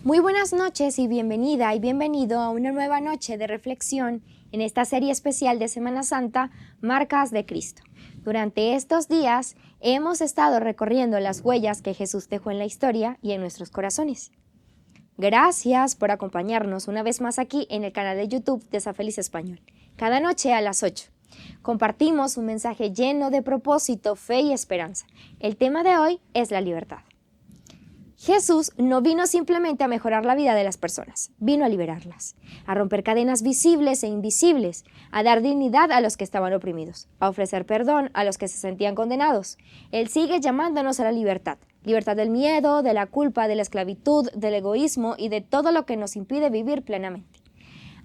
Muy buenas noches y bienvenida y bienvenido a una nueva noche de reflexión en esta serie especial de Semana Santa, Marcas de Cristo. Durante estos días hemos estado recorriendo las huellas que Jesús dejó en la historia y en nuestros corazones. Gracias por acompañarnos una vez más aquí en el canal de YouTube de Sa Feliz Español, cada noche a las 8. Compartimos un mensaje lleno de propósito, fe y esperanza. El tema de hoy es la libertad. Jesús no vino simplemente a mejorar la vida de las personas, vino a liberarlas, a romper cadenas visibles e invisibles, a dar dignidad a los que estaban oprimidos, a ofrecer perdón a los que se sentían condenados. Él sigue llamándonos a la libertad, libertad del miedo, de la culpa, de la esclavitud, del egoísmo y de todo lo que nos impide vivir plenamente.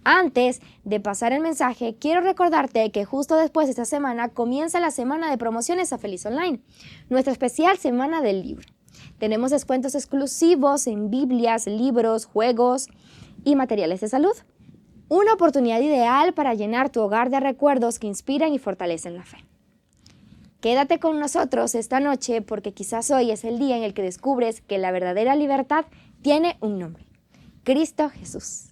Antes de pasar el mensaje, quiero recordarte que justo después de esta semana comienza la semana de promociones Sa Feliz Online, nuestra especial semana del libro. Tenemos descuentos exclusivos en Biblias, libros, juegos y materiales de salud. Una oportunidad ideal para llenar tu hogar de recuerdos que inspiran y fortalecen la fe. Quédate con nosotros esta noche porque quizás hoy es el día en el que descubres que la verdadera libertad tiene un nombre: Cristo Jesús.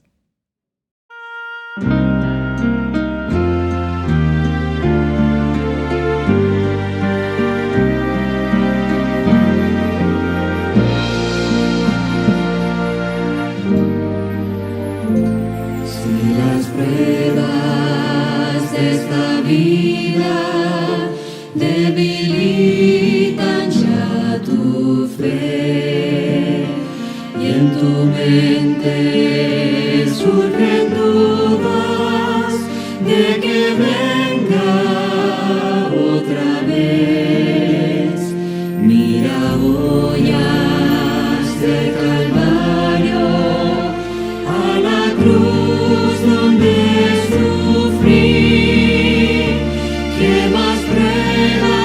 Pruebas de esta vida debilitan ya tu fe y en tu mente surgen dudas de que venga otra vez. Mira huellas del Calvario, a la cruz donde sufrí. ¿Qué más prueba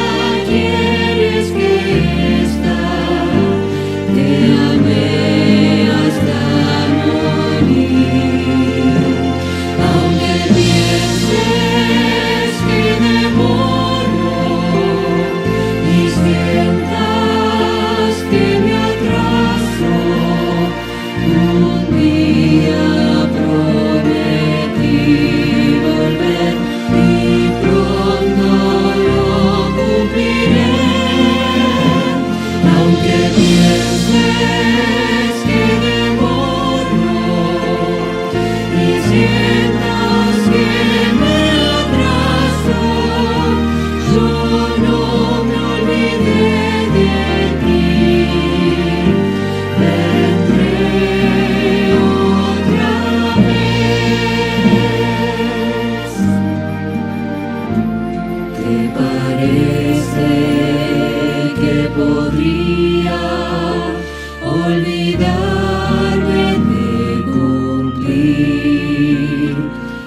quieres que esta? Te amé hasta morir. Aunque pienses que demoro y sientas que me atraso, un día prometí volver y pronto lo cumpliré. Aunque pienses que demoro y sientas que me atraso, yo no me olvidé de ti. Vendré otra vez. ¿Te parece que podría olvidarme de cumplir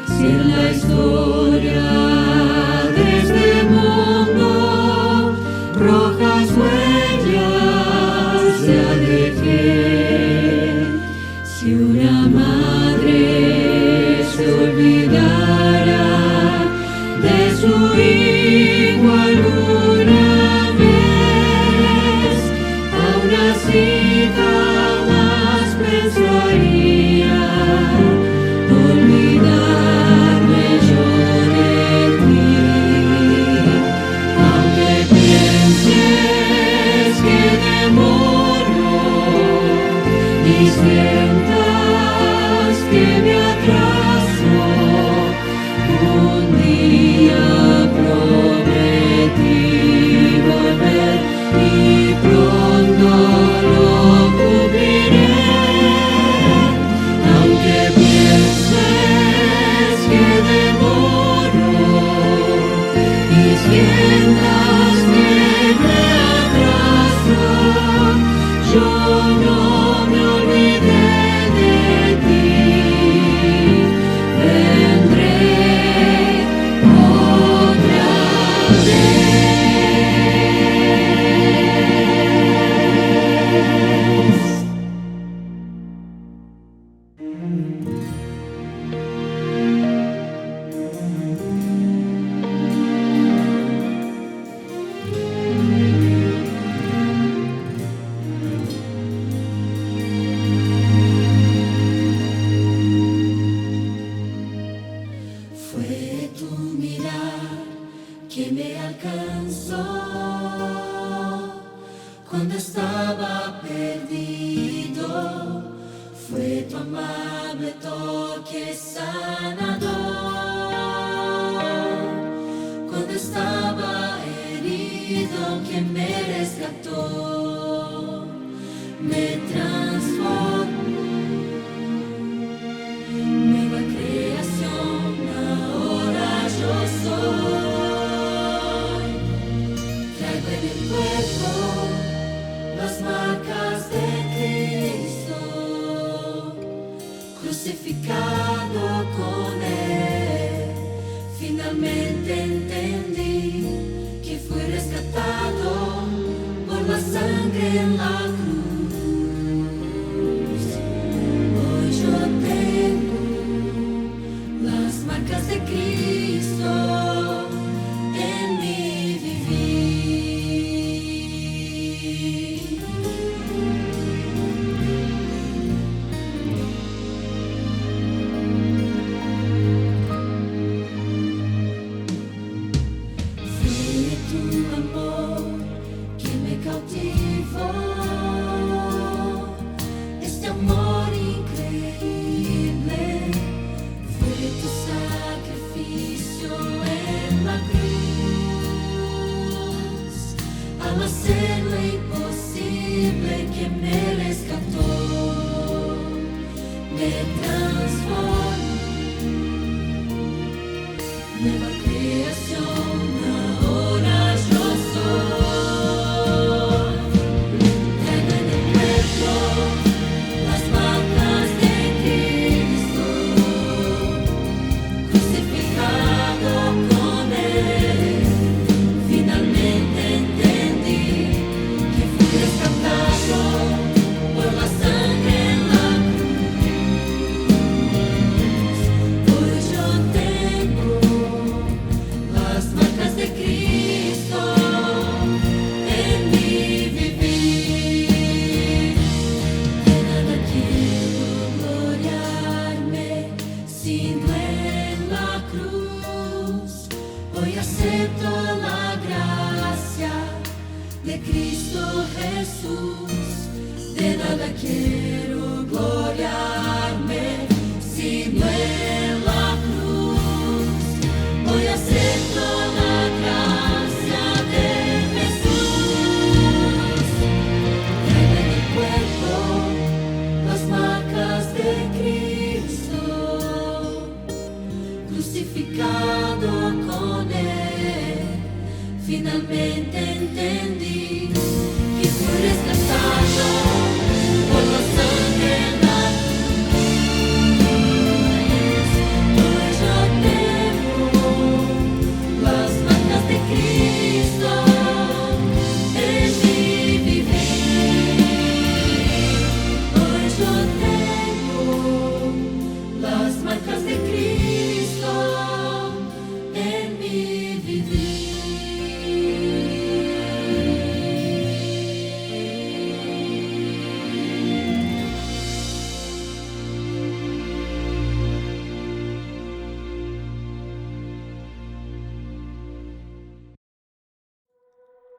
si en la historia de este mundo rojas huellas ya dejé? Si una madre se olvidara de su hijo alguna vez, aún así jamás pensaría olvidarme yo de ti. Aunque pienses que demoro y sientas que me atraso, alcanzó cuando estaba perdido. Fue tu amable toque sanador. Cuando estaba herido, que me rescató, me transformó. Nueva creación, ahora yo soy. Traigo en el cuerpo las marcas de Cristo, crucificado con Él. Finalmente entendí que fui rescatado por la sangre en la cruz. Hoy yo tengo las marcas de Cristo en mi vivir. Fue tu amor que me cautivó, este amor increíble. Fue tu sacrificio en la cruz, al hacer lo imposible, que me rescató, me transformó. Nueva creación, ahora yo soy. Traigo en el cuerpo las marcas de Cristo, crucificado con Él. Finalmente entendí que fui rescatado por la sangre en la cruz. Hoy yo tengo las marcas de Cristo en mi vivir. De nada quiero gloriarme sino en la cruz. Hoy acepto la gracia de Cristo Jesús. De nada quiero gloriarme sino en la cruz. Hoy acepto la gracia de Jesús. Traigo en el cuerpo las marcas de Cristo, crucificado con Él. Finalmente entendí que fui rescatado por la sangre en la cruz. Hoy yo tengo las marcas de Cristo en mi vivir. Hoy yo tengo las marcas de Cristo en mi vivir.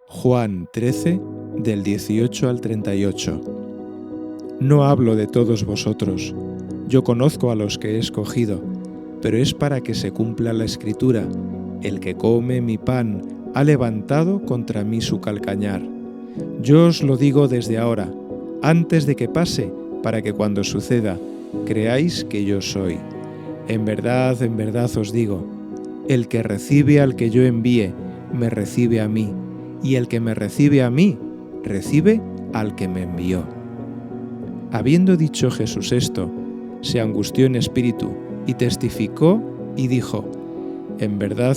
Juan 13, del 18 al 38. No hablo de todos vosotros, yo conozco a los que he escogido, pero es para que se cumpla la Escritura: el que come mi pan ha levantado contra mí su calcañar. Yo os lo digo desde ahora, antes de que pase, para que cuando suceda, creáis que yo soy. En verdad os digo, el que recibe al que yo envíe, me recibe a mí, y el que me recibe a mí, recibe al que me envió. Habiendo dicho Jesús esto, se angustió en espíritu y testificó y dijo: en verdad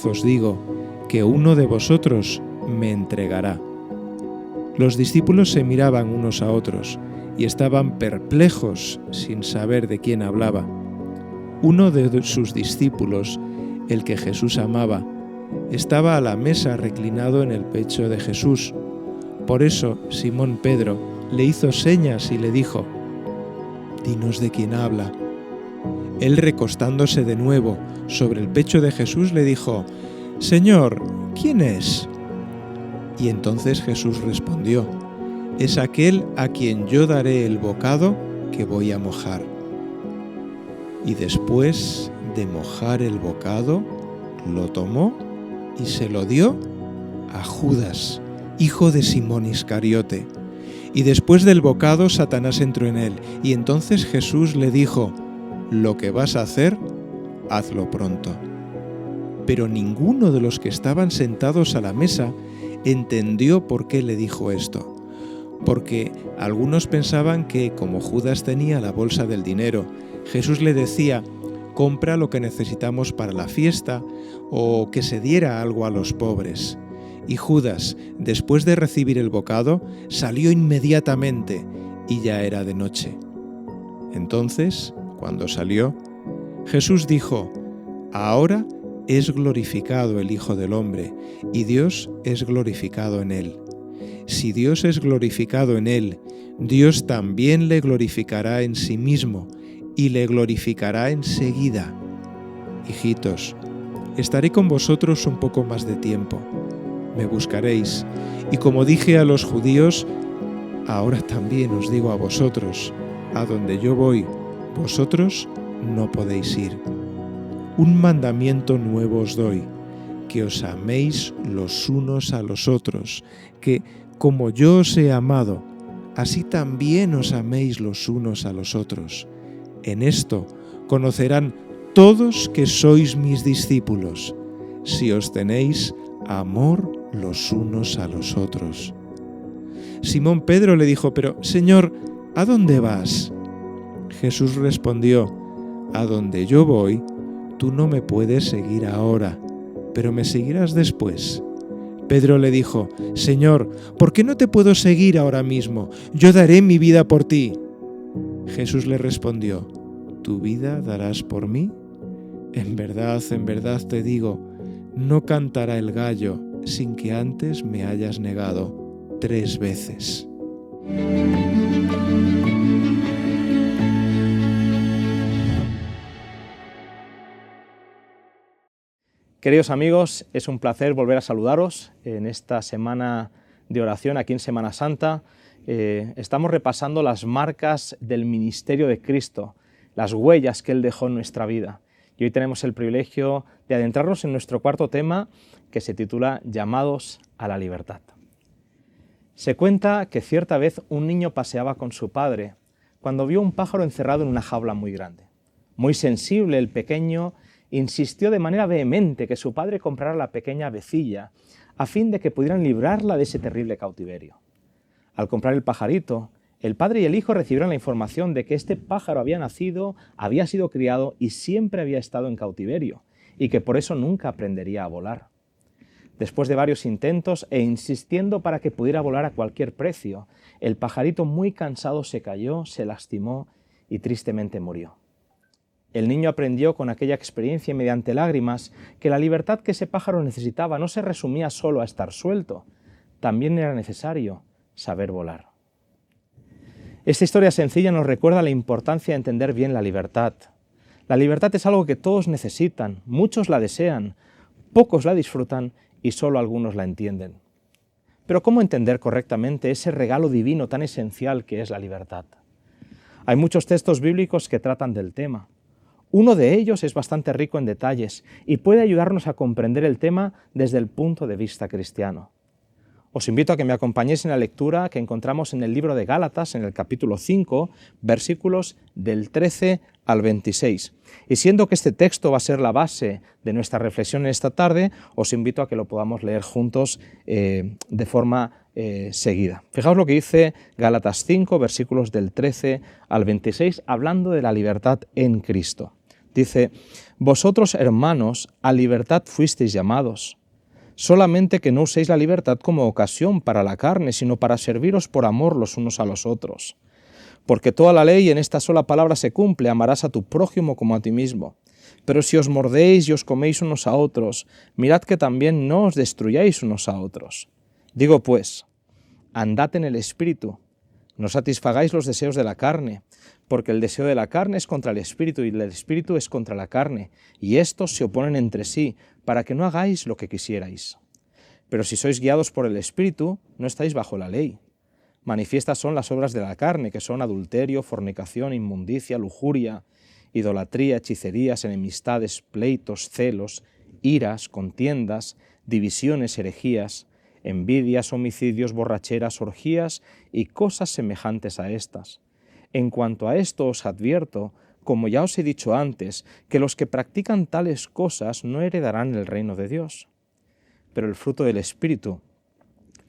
os digo, que uno de vosotros me entregará. Los discípulos se miraban unos a otros y estaban perplejos sin saber de quién hablaba. Uno de sus discípulos, el que Jesús amaba, estaba a la mesa reclinado en el pecho de Jesús. Por eso Simón Pedro le hizo señas y le dijo: «Dinos de quién habla». Él, recostándose de nuevo sobre el pecho de Jesús, le dijo: «Señor, ¿quién es? Y entonces Jesús respondió, es aquel a quien yo daré el bocado que voy a mojar. Y después de mojar el bocado, lo tomó y se lo dio a Judas, hijo de Simón Iscariote. Y después del bocado, Satanás entró en él, y entonces Jesús le dijo, lo que vas a hacer, hazlo pronto. Pero ninguno de los que estaban sentados a la mesa entendió por qué le dijo esto. Porque algunos pensaban que, como Judas tenía la bolsa del dinero, Jesús le decía, compra lo que necesitamos para la fiesta, o que se diera algo a los pobres. Y Judas, después de recibir el bocado, salió inmediatamente, y ya era de noche. Entonces, cuando salió, Jesús dijo, ahora es glorificado el Hijo del Hombre, y Dios es glorificado en él. Si Dios es glorificado en él, Dios también le glorificará en sí mismo, y le glorificará enseguida. Hijitos, estaré con vosotros un poco más de tiempo. Me buscaréis, y como dije a los judíos, ahora también os digo a vosotros, a donde yo voy, vosotros no podéis ir. Un mandamiento nuevo os doy, que os améis los unos a los otros, que, como yo os he amado, así también os améis los unos a los otros. En esto conocerán todos que sois mis discípulos, si os tenéis amor los unos a los otros. Simón Pedro le dijo, pero Señor, ¿a dónde vas? Jesús respondió, a donde yo voy, tú no me puedes seguir ahora, pero me seguirás después. Pedro le dijo, Señor, ¿por qué no te puedo seguir ahora mismo? Yo daré mi vida por ti. Jesús le respondió, ¿tu vida darás por mí? En verdad te digo, no cantará el gallo sin que antes me hayas negado 3 veces. Queridos amigos, es un placer volver a saludaros en esta semana de oración aquí en Semana Santa. Estamos repasando las marcas del ministerio de Cristo, las huellas que Él dejó en nuestra vida. Y hoy tenemos el privilegio de adentrarnos en nuestro cuarto tema, que se titula Llamados a la libertad. Se cuenta que cierta vez un niño paseaba con su padre cuando vio un pájaro encerrado en una jaula muy grande. Muy sensible, el pequeño insistió de manera vehemente que su padre comprara la pequeña avecilla a fin de que pudieran librarla de ese terrible cautiverio. Al comprar el pajarito, el padre y el hijo recibieron la información de que este pájaro había nacido, había sido criado y siempre había estado en cautiverio, y que por eso nunca aprendería a volar. Después de varios intentos e insistiendo para que pudiera volar a cualquier precio, el pajarito muy cansado se cayó, se lastimó y tristemente murió. El niño aprendió con aquella experiencia y mediante lágrimas que la libertad que ese pájaro necesitaba no se resumía solo a estar suelto, también era necesario saber volar. Esta historia sencilla nos recuerda la importancia de entender bien la libertad. La libertad es algo que todos necesitan, muchos la desean, pocos la disfrutan y solo algunos la entienden. Pero ¿cómo entender correctamente ese regalo divino tan esencial que es la libertad? Hay muchos textos bíblicos que tratan del tema. Uno de ellos es bastante rico en detalles y puede ayudarnos a comprender el tema desde el punto de vista cristiano. Os invito a que me acompañéis en la lectura que encontramos en el libro de Gálatas, en el capítulo 5, versículos del 13 al 26. Y siendo que este texto va a ser la base de nuestra reflexión en esta tarde, os invito a que lo podamos leer juntos de forma seguida. Fijaos lo que dice Gálatas 5, versículos del 13 al 26, hablando de la libertad en Cristo. Dice, vosotros, hermanos, a libertad fuisteis llamados, solamente que no uséis la libertad como ocasión para la carne, sino para serviros por amor los unos a los otros. Porque toda la ley en esta sola palabra se cumple, amarás a tu prójimo como a ti mismo. Pero si os mordéis y os coméis unos a otros, mirad que también no os destruyáis unos a otros. Digo pues, andad en el Espíritu, no satisfagáis los deseos de la carne, porque el deseo de la carne es contra el Espíritu y el Espíritu es contra la carne, y estos se oponen entre sí, para que no hagáis lo que quisierais. Pero si sois guiados por el Espíritu, no estáis bajo la ley. Manifiestas son las obras de la carne, que son adulterio, fornicación, inmundicia, lujuria, idolatría, hechicerías, enemistades, pleitos, celos, iras, contiendas, divisiones, herejías, envidias, homicidios, borracheras, orgías y cosas semejantes a estas. En cuanto a esto os advierto, como ya os he dicho antes, que los que practican tales cosas no heredarán el reino de Dios. Pero el fruto del Espíritu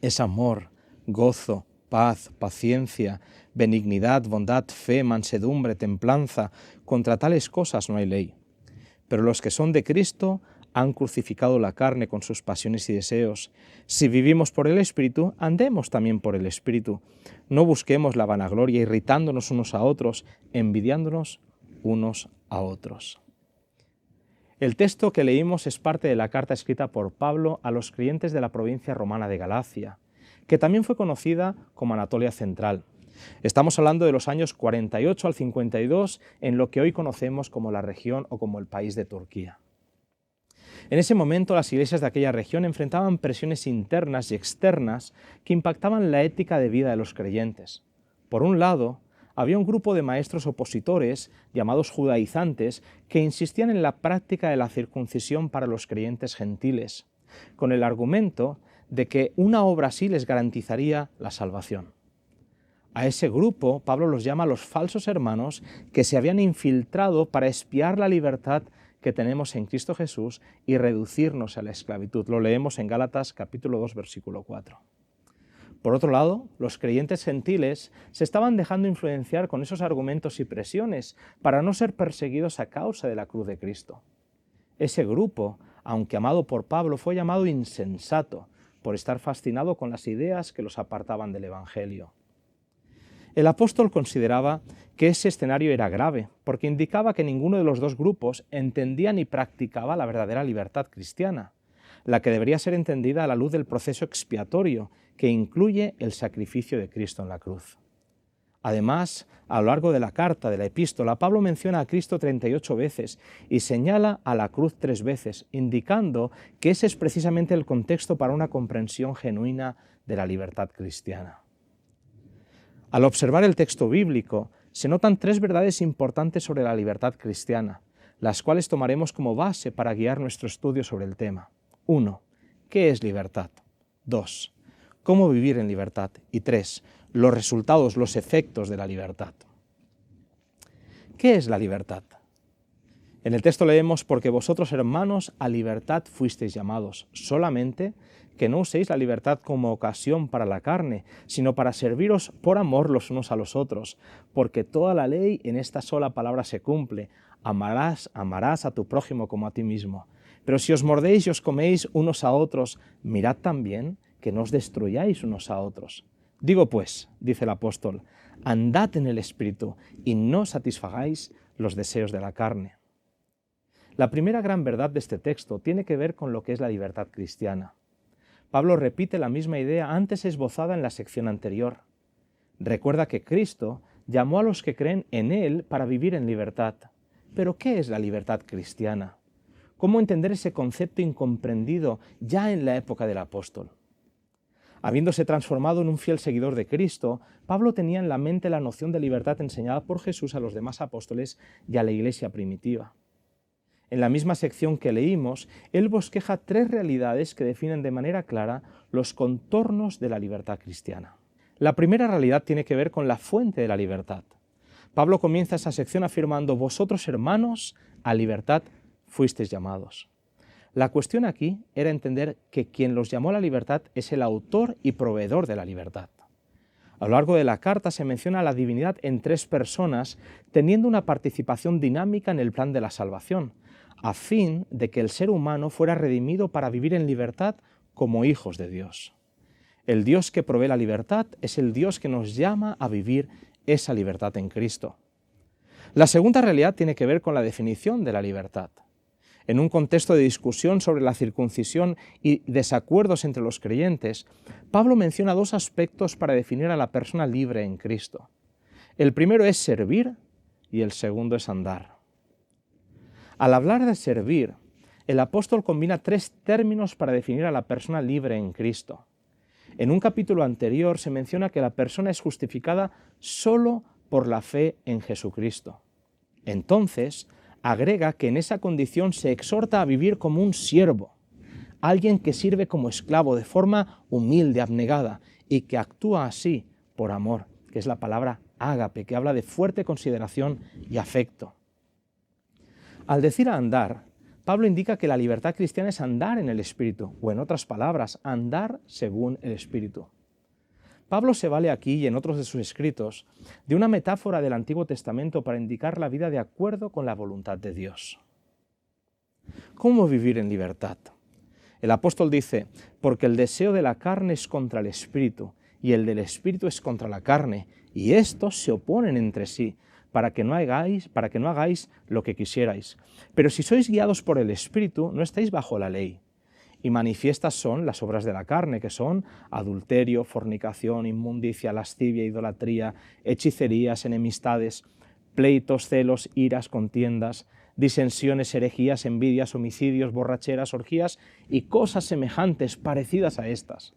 es amor, gozo, paz, paciencia, benignidad, bondad, fe, mansedumbre, templanza. Contra tales cosas no hay ley. Pero los que son de Cristo han crucificado la carne con sus pasiones y deseos. Si vivimos por el Espíritu, andemos también por el Espíritu. No busquemos la vanagloria, irritándonos unos a otros, envidiándonos unos a otros. El texto que leímos es parte de la carta escrita por Pablo a los creyentes de la provincia romana de Galacia, que también fue conocida como Anatolia Central. Estamos hablando de los años 48 al 52 en lo que hoy conocemos como la región o como el país de Turquía. En ese momento las iglesias de aquella región enfrentaban presiones internas y externas que impactaban la ética de vida de los creyentes. Por un lado, había un grupo de maestros opositores, llamados judaizantes, que insistían en la práctica de la circuncisión para los creyentes gentiles, con el argumento de que una obra así les garantizaría la salvación. A ese grupo Pablo los llama los falsos hermanos que se habían infiltrado para espiar la libertad que tenemos en Cristo Jesús y reducirnos a la esclavitud. Lo leemos en Gálatas capítulo 2, versículo 4. Por otro lado, los creyentes gentiles se estaban dejando influenciar con esos argumentos y presiones para no ser perseguidos a causa de la cruz de Cristo. Ese grupo, aunque amado por Pablo, fue llamado insensato por estar fascinado con las ideas que los apartaban del Evangelio. El apóstol consideraba que ese escenario era grave, porque indicaba que ninguno de los dos grupos entendía ni practicaba la verdadera libertad cristiana, la que debería ser entendida a la luz del proceso expiatorio que incluye el sacrificio de Cristo en la cruz. Además, a lo largo de la carta, de la epístola, Pablo menciona a Cristo 38 veces y señala a la cruz 3 veces, indicando que ese es precisamente el contexto para una comprensión genuina de la libertad cristiana. Al observar el texto bíblico, se notan 3 verdades importantes sobre la libertad cristiana, las cuales tomaremos como base para guiar nuestro estudio sobre el tema. 1. ¿Qué es libertad? 2. ¿Cómo vivir en libertad? Y 3. Los resultados, los efectos de la libertad. ¿Qué es la libertad? En el texto leemos, porque vosotros, hermanos, a libertad fuisteis llamados, solamente que no uséis la libertad como ocasión para la carne, sino para serviros por amor los unos a los otros, porque toda la ley en esta sola palabra se cumple, amarás a tu prójimo como a ti mismo. Pero si os mordéis y os coméis unos a otros, mirad también que no os destruyáis unos a otros. Digo pues, dice el apóstol, andad en el Espíritu y no satisfagáis los deseos de la carne. La primera gran verdad de este texto tiene que ver con lo que es la libertad cristiana. Pablo repite la misma idea antes esbozada en la sección anterior. Recuerda que Cristo llamó a los que creen en Él para vivir en libertad. ¿Pero qué es la libertad cristiana? ¿Cómo entender ese concepto incomprendido ya en la época del apóstol? Habiéndose transformado en un fiel seguidor de Cristo, Pablo tenía en la mente la noción de libertad enseñada por Jesús a los demás apóstoles y a la iglesia primitiva. En la misma sección que leímos, él bosqueja 3 realidades que definen de manera clara los contornos de la libertad cristiana. La primera realidad tiene que ver con la fuente de la libertad. Pablo comienza esa sección afirmando, vosotros hermanos, a libertad fuisteis llamados. La cuestión aquí era entender que quien los llamó a la libertad es el autor y proveedor de la libertad. A lo largo de la carta se menciona a la divinidad en 3 personas, teniendo una participación dinámica en el plan de la salvación, a fin de que el ser humano fuera redimido para vivir en libertad como hijos de Dios. El Dios que provee la libertad es el Dios que nos llama a vivir esa libertad en Cristo. La segunda realidad tiene que ver con la definición de la libertad. En un contexto de discusión sobre la circuncisión y desacuerdos entre los creyentes, Pablo menciona 2 aspectos para definir a la persona libre en Cristo. El primero es servir y el segundo es andar. Al hablar de servir, el apóstol combina 3 términos para definir a la persona libre en Cristo. En un capítulo anterior se menciona que la persona es justificada solo por la fe en Jesucristo. Entonces, agrega que en esa condición se exhorta a vivir como un siervo, alguien que sirve como esclavo de forma humilde, abnegada, y que actúa así por amor, que es la palabra ágape, que habla de fuerte consideración y afecto. Al decir andar, Pablo indica que la libertad cristiana es andar en el Espíritu, o en otras palabras, andar según el Espíritu. Pablo se vale aquí y en otros de sus escritos de una metáfora del Antiguo Testamento para indicar la vida de acuerdo con la voluntad de Dios. ¿Cómo vivir en libertad? El apóstol dice, porque el deseo de la carne es contra el Espíritu, y el del Espíritu es contra la carne, y estos se oponen entre sí, para que no hagáis lo que quisierais. Pero si sois guiados por el Espíritu, no estáis bajo la ley. Y manifiestas son las obras de la carne, que son adulterio, fornicación, inmundicia, lascivia, idolatría, hechicerías, enemistades, pleitos, celos, iras, contiendas, disensiones, herejías, envidias, homicidios, borracheras, orgías y cosas semejantes, parecidas a estas,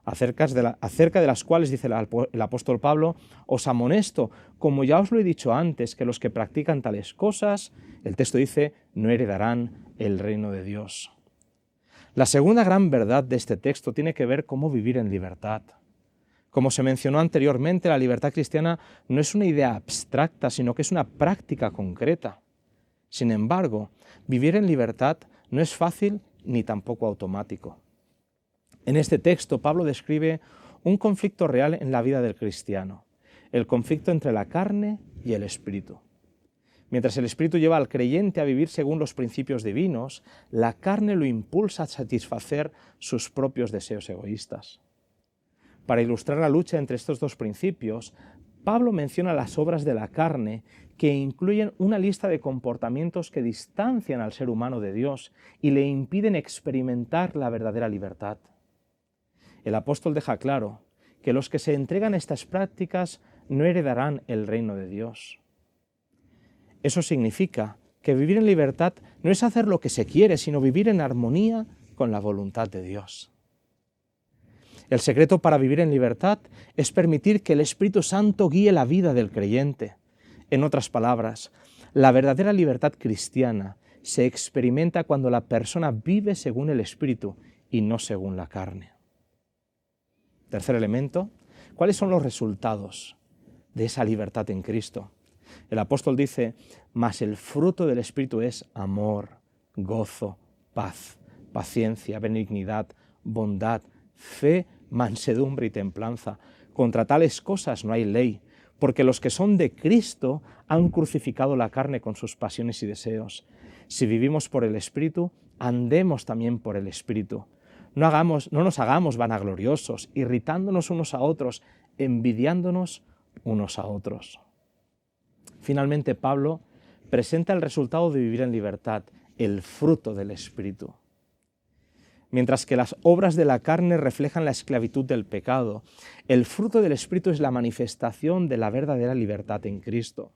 acerca de las cuales, dice el apóstol Pablo, os amonesto, como ya os lo he dicho antes, que los que practican tales cosas, el texto dice, no heredarán el reino de Dios. La segunda gran verdad de este texto tiene que ver cómo vivir en libertad. Como se mencionó anteriormente, la libertad cristiana no es una idea abstracta, sino que es una práctica concreta. Sin embargo, vivir en libertad no es fácil ni tampoco automático. En este texto, Pablo describe un conflicto real en la vida del cristiano, el conflicto entre la carne y el espíritu. Mientras el espíritu lleva al creyente a vivir según los principios divinos, la carne lo impulsa a satisfacer sus propios deseos egoístas. Para ilustrar la lucha entre estos dos principios, Pablo menciona las obras de la carne que incluyen una lista de comportamientos que distancian al ser humano de Dios y le impiden experimentar la verdadera libertad. El apóstol deja claro que los que se entregan a estas prácticas no heredarán el reino de Dios. Eso significa que vivir en libertad no es hacer lo que se quiere, sino vivir en armonía con la voluntad de Dios. El secreto para vivir en libertad es permitir que el Espíritu Santo guíe la vida del creyente. En otras palabras, la verdadera libertad cristiana se experimenta cuando la persona vive según el Espíritu y no según la carne. Tercer elemento, ¿cuáles son los resultados de esa libertad en Cristo? El apóstol dice, mas el fruto del Espíritu es amor, gozo, paz, paciencia, benignidad, bondad, fe, mansedumbre y templanza. Contra tales cosas no hay ley, porque los que son de Cristo han crucificado la carne con sus pasiones y deseos. Si vivimos por el Espíritu, andemos también por el Espíritu. No nos hagamos vanagloriosos, irritándonos unos a otros, envidiándonos unos a otros. Finalmente, Pablo presenta el resultado de vivir en libertad, el fruto del Espíritu. Mientras que las obras de la carne reflejan la esclavitud del pecado, el fruto del Espíritu es la manifestación de la verdadera libertad en Cristo.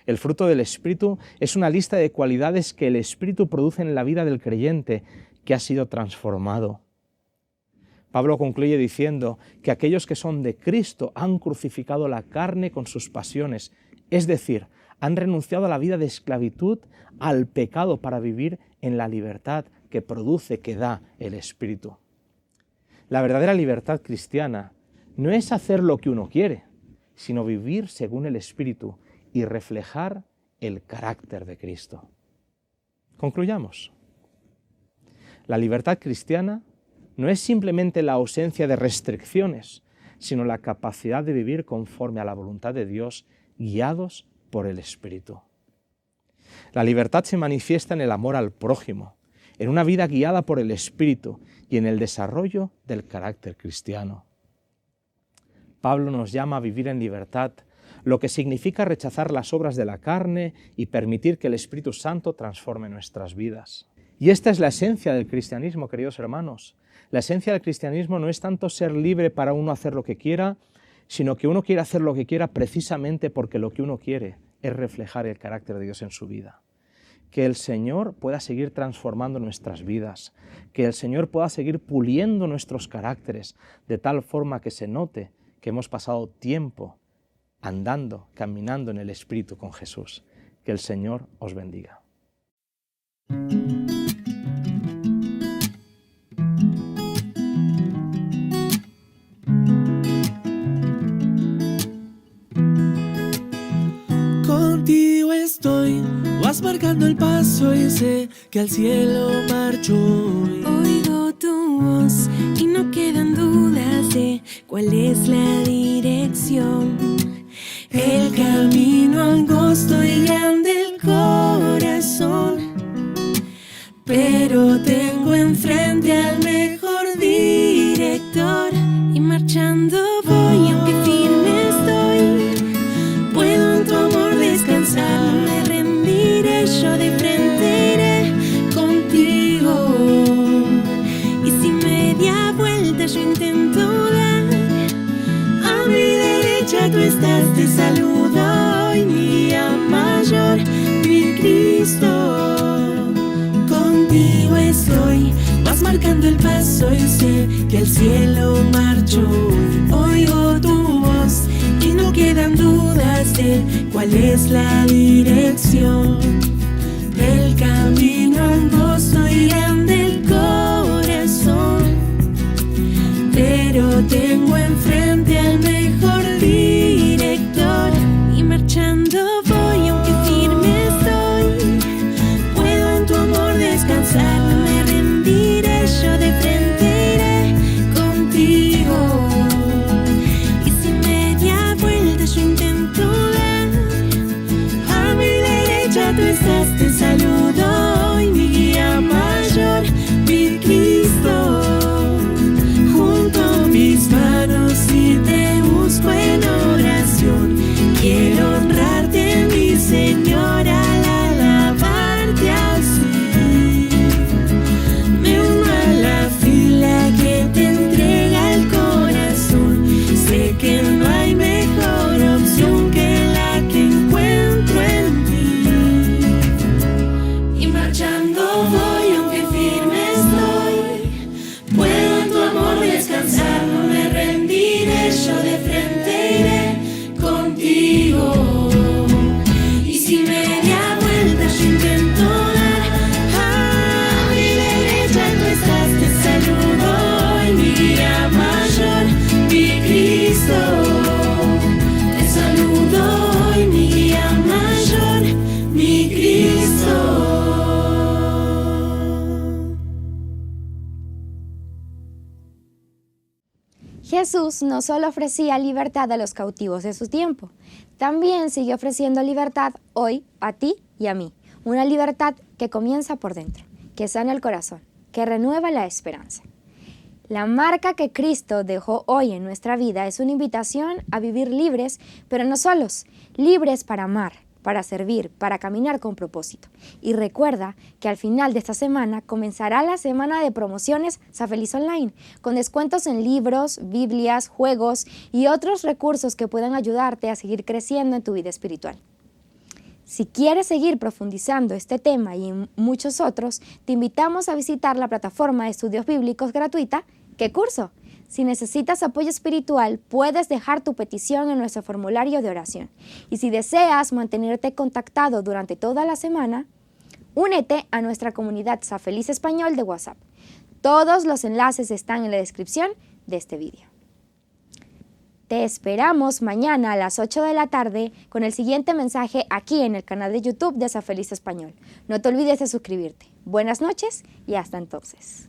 El fruto del Espíritu es una lista de cualidades que el Espíritu produce en la vida del creyente que ha sido transformado. Pablo concluye diciendo que aquellos que son de Cristo han crucificado la carne con sus pasiones, es decir, han renunciado a la vida de esclavitud al pecado para vivir en la libertad que produce, que da el Espíritu. La verdadera libertad cristiana no es hacer lo que uno quiere, sino vivir según el Espíritu y reflejar el carácter de Cristo. Concluyamos. La libertad cristiana no es simplemente la ausencia de restricciones, sino la capacidad de vivir conforme a la voluntad de Dios, guiados por el Espíritu. La libertad se manifiesta en el amor al prójimo, en una vida guiada por el Espíritu y en el desarrollo del carácter cristiano. Pablo nos llama a vivir en libertad, lo que significa rechazar las obras de la carne y permitir que el Espíritu Santo transforme nuestras vidas. Y esta es la esencia del cristianismo, queridos hermanos. La esencia del cristianismo no es tanto ser libre para uno hacer lo que quiera, sino que uno quiere hacer lo que quiera precisamente porque lo que uno quiere es reflejar el carácter de Dios en su vida. que el Señor pueda seguir transformando nuestras vidas, que el Señor pueda seguir puliendo nuestros caracteres, de tal forma que se note que hemos pasado tiempo andando, caminando en el Espíritu con Jesús. Que el Señor os bendiga. Contigo estoy, vas marcando el paso y sé que al cielo marcho hoy. Oigo tu voz y no quedan dudas de cuál es la dirección. El camino angosto y grande el corazón, pero tengo enfrente al mejor director y marchando voy aunque firme estoy. Puedo en tu amor descansar, no me rendiré, yo de frente iré contigo. Y si media vuelta yo intento dar, a mi derecha tú estás, te saludo hoy, mi mayor, mi Cristo. Contigo estoy, vas marcando el paso y sé que al cielo marcho hoy. Oigo tu voz y no quedan dudas de cuál es la dirección. El camino angosto y grande el corazón, pero tengo enfrente al mejor director y marchando voy aunque firme estoy. Puedo en tu amor descansar, no me rendiré, yo de frente iré contigo. Y si media vuelta yo intento dar, a mi derecha tú estás, te saludo hoy, mi guía mayor, mi Cristo. Junto mis manos y te busco en oración, quiero honrarte, mi Señor, al alabarte así. Me uno a la fila que te entrega el corazón, sé que no hay mejor opción que la que encuentro en ti. Y marchando voy aunque firme estoy, puedo en tu amor descansar, no me rendiré, yo de frente iré contigo. Y si media vuelta yo intento dar, a mi derecha tú estás, te saludo hoy, mi guía mayor, mi Cristo. Te saludo hoy, mi guía mayor, mi Cristo. Jesús no solo ofrecía libertad a los cautivos de su tiempo, también sigue ofreciendo libertad hoy a ti y a mí. Una libertad que comienza por dentro, que sana el corazón, que renueva la esperanza. La marca que Cristo dejó hoy en nuestra vida es una invitación a vivir libres, pero no solos, libres para amar, para servir, para caminar con propósito. Y recuerda que al final de esta semana comenzará la semana de promociones Safeliz Online, con descuentos en libros, Biblias, juegos y otros recursos que puedan ayudarte a seguir creciendo en tu vida espiritual. Si quieres seguir profundizando este tema y en muchos otros, te invitamos a visitar la plataforma de estudios bíblicos gratuita ¿Qué curso? Si necesitas apoyo espiritual, puedes dejar tu petición en nuestro formulario de oración. Y si deseas mantenerte contactado durante toda la semana, únete a nuestra comunidad Safeliz Español de WhatsApp. Todos los enlaces están en la descripción de este vídeo. Te esperamos mañana a las 8 de la tarde con el siguiente mensaje aquí en el canal de YouTube de Safeliz Español. No te olvides de suscribirte. Buenas noches y hasta entonces.